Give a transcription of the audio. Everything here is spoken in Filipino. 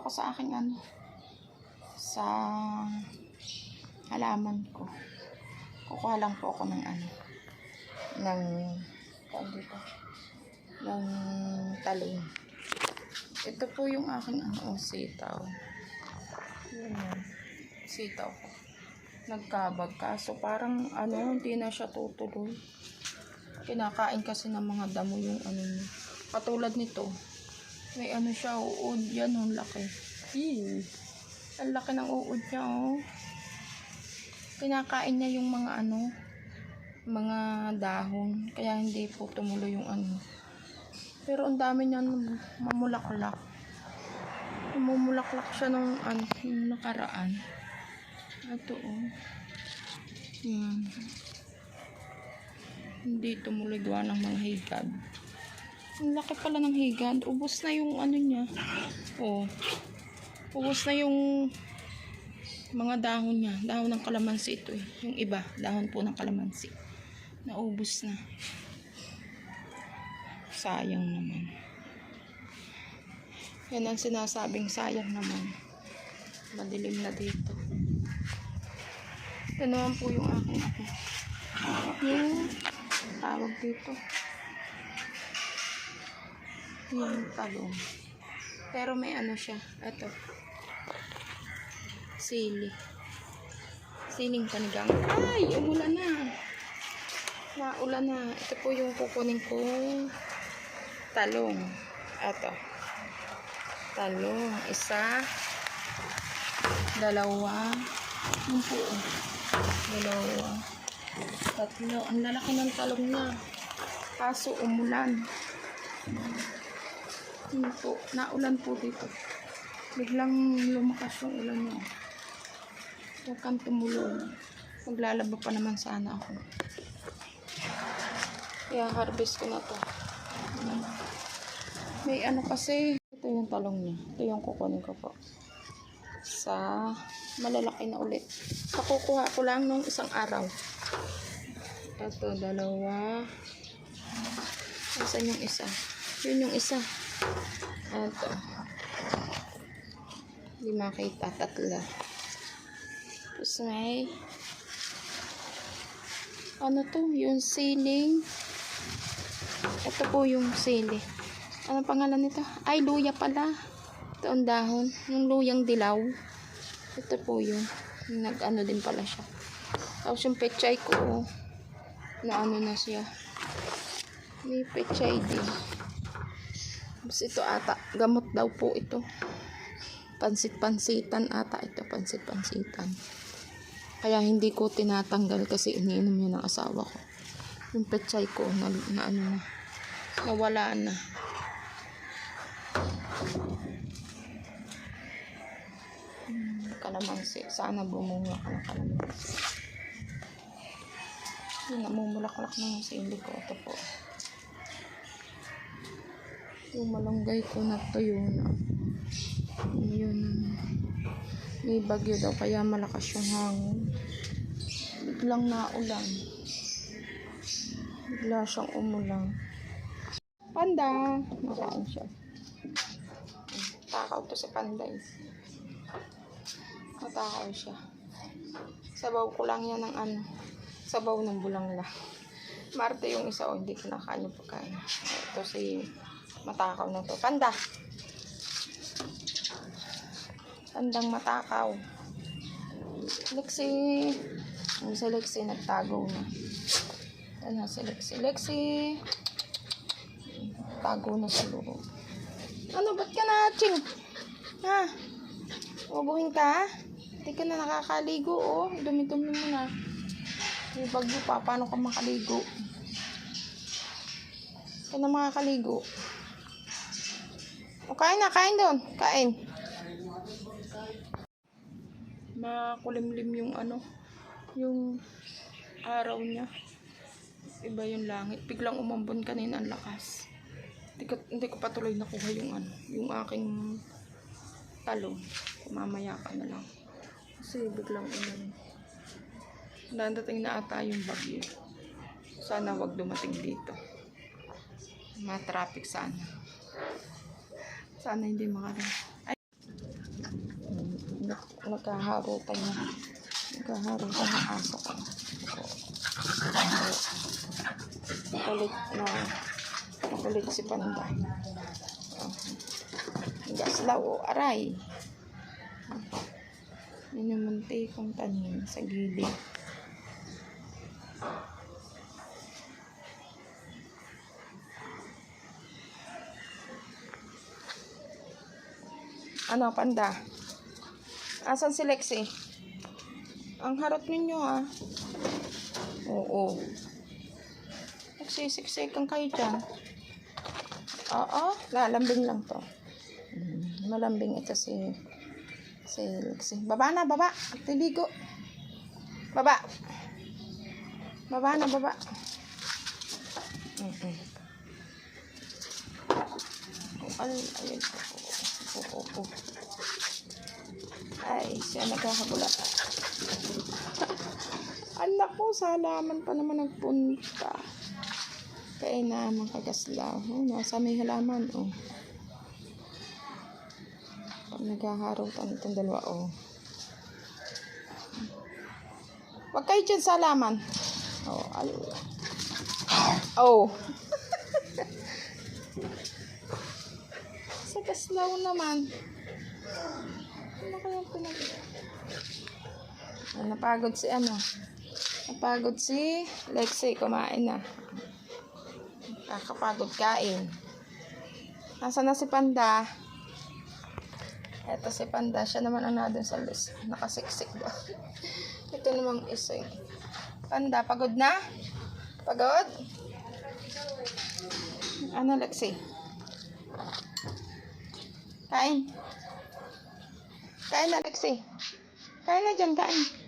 ako sa aking ano, sa halaman ko. Kukuha lang po ako ng ano, ng talong. Ito po yung aking ano, sitaw. Yan, sitaw ko. Nagkabag, kaso parang ano, hindi na siya tutuloy. Kinakain kasi ng mga damo yung ano niya. Katulad nito, may ano siya, uod. Yan, ang laki. Ang laki ng uod niya, oh. Kinakain niya yung mga ano, mga dahon. Kaya hindi po tumuloy yung ano. Pero ang dami niyan mamulaklak. Mamulaklak siya nung ano, yung nakaraan. Ito, oh. Yan. Hindi tumuloy gawa ng mga higad. Ang laki pala ng higad. Ubos na yung ano niya. Oh. Ubos na yung mga dahon niya. Dahon ng kalamansi ito eh. Yung iba, dahon po ng kalamansi. Naubos na. Sayang naman. Yan ang sinasabing sayang naman. Madilim na dito. Ito naman po yung aking ako. Yung tawag dito. Yung talong. Pero may ano siya. Ito. Sili. Siling panigang. Ay! Umulan na. Naulan na. Ito po yung kukunin kong talong. Ito. Talong. Isa. Dalawa. Yun po. Dalawa. Tatlo. Ang lalaki ng talong na. Kaso umulan. Yun po. Naulan po dito. Biglang lumakas yung ulan niya. Huwag kang tumulong. Maglalaba pa naman sana ako. Kaya harvest ko na to. May ano kasi. Ito yung talong niya. Ito yung kukunin ko po. Sa malalaki na ulit. Nakukuha ko lang nung isang araw. Ito, dalawa. Nasaan yung isa? Yun yung isa. Ito. Hindi makita. Tatlo. Tapos may ano to? Yung siling. Ito po yung sili. Ano pangalan nito? Ay, luya pala. Ito ang dahon. Yung luyang dilaw. Ito po yun. Nag-ano din pala siya. Tapos yung pechay ko, na ano na siya. May pechay din. Tapos ito ata. Gamot daw po ito. Pansit-pansitan ata ito. Pansit-pansitan. Kaya hindi ko tinatanggal kasi iniinom yun ng asawa ko. Yung pechay ko na ano na. Nawala na. Kalamansi. Sana bumunga ka ng kalamansi. Yun, namumulaklak na yung sili ko. Ito po. Yung malunggay ko na to yun. Yun. May bagyo daw kaya malakas yung hangin. Biglang naulan. Bigla siyang umulan. Panda! Nakain siya. Takaw to si Panda eh. Matakaw siya. Sabaw ko lang yan ng ano. Sabaw ng bulangla. Marte yung isa o hindi kinakain yung pagkain. Ito si matakaw na to. Panda! Pandang matakaw. Lexi. Yung si Lexi nagtago na. Ano si Lexi? Lexi. Tago na sa loob. Ano, ba't ka na, Ching? Ha? Ubuhin ka? Hindi ka na nakakaligo, oh. Dumi-dumi mo na. May bagyo pa. Paano ka makaligo? Ka na makakaligo. O, kain na. Kain doon. Kain. Makulimlim yung ano. Yung araw niya. Iba yung langit. Biglang umambon kanina ang lakas. Hindi ko patuloy nakuha yung ano, yung aking talong. Mamaya ka na lang. Kasi biglang dadating na ata yung bagyo. Sana wag dumating dito. Ma-traffic sana. Sana hindi makarating. nagkaharutan niya. Nagkaharutan ng aso ko. Nakulit na. Nakulit si Panda. Gaslaw o aray. Yun yung muntikong tanim sa gilid. Ano, Panda? Asan si Lexi? Ang harot ninyo, ah. Oo. Nagsisiksikan kayo dyan. Oo, lalambing lang to. Malambing ito si Lexi. Baba na, baba. Tiligo. Baba. Baba na, baba. Ayun. Oo. Ay, siya nagkakabula. Anak ko, sa halaman pa naman nagpunta. Kaya naman kagaslaw. Nasa may halaman, oh. Pag naghaharutan itong dalawa, oh. Huwag kayo dyan sa halaman. Oh, oh. Sa gaslaw naman. Ano kayang napagod si napagod si Lexi, kumain na. Kakapagod kain. Nasaan na si Panda? Eto si Panda, siya naman ang nadun sa list. Nakasiksik daw. Ito namang isa. Panda, pagod na? Pagod? Ano, Lexi? Kain. Kain na, Lexi. Kain na dyan, kain.